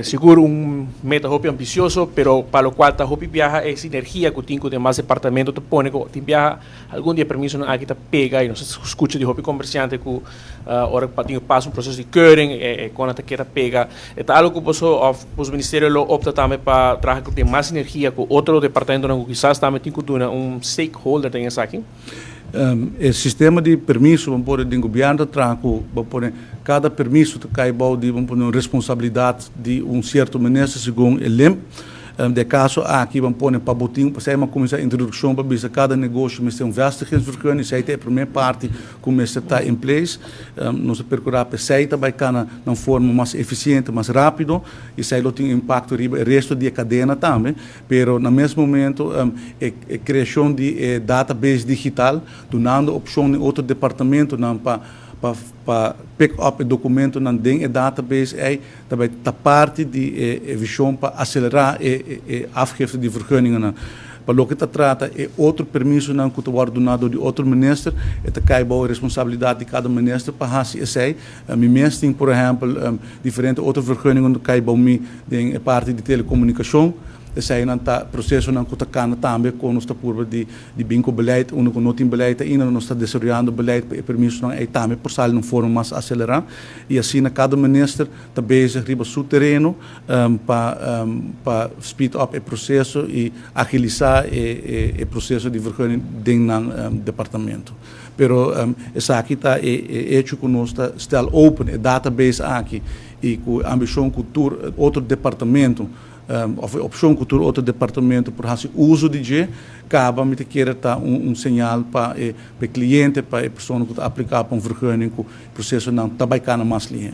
Seguro meta hopi ambicioso, pero para lo cual ta hopi viaja es sinergia con tinco de más departamento te pone ko tin viaja algún día permiso na aqui ta pega e não se escuta de hopi comerciante ku ora pa tinco passa processo de keuring quando ta quer pega eta algo que os ministério lo opta também para trazer com tem mais sinergia com outro departamento não quizás também tinco duna stakeholder tem essa aqui. O sistema de permisso, vamos pôr, de governo, vamos pôr, cada permisso que cai de uma responsabilidade de certo ministro, segundo o LEM. De caso aqui, vamos pôr, para botinho, para sair uma começar a introdução, para ver cada negócio, mas tem vestigingsvergunning, isso aí é a primeira parte, como está em place. Nós procurar para sair também de uma forma mais eficiente, mais rápido, e isso aí tem impacto no resto da cadeia também, mas no mesmo momento, a criação de database digital, dando opção em outro departamento, para pick up o documento na database é também da parte de visão para acelerar a afgifte de vergunningen. Para o que trata é outro permisso não que está donado de outro ministro, cai a responsabilidade de cada ministro para fazer isso aí. Minha tem, por exemplo, diferente outras vergunningen que cai a parte de telecomunicação. Esse aí não está processo não que está também com nós por de bingo beleid, não tem beleid ainda nós está desenvolvendo beleid para permisso não é também por sair num fórum mais acelerado e assim cada ministro está bezig riba seu terreno para speed up o processo e agilizar o processo de vergunning dentro do departamento. Pero essa aqui está hecho que nós está open, a database aqui e com a ambição que outro departamento of opção cultura outro departamento por fazer uso de G, acaba me querer dar sinal para o cliente, para a pessoa que está aplicar para vergunning, que o processo não está mais linha.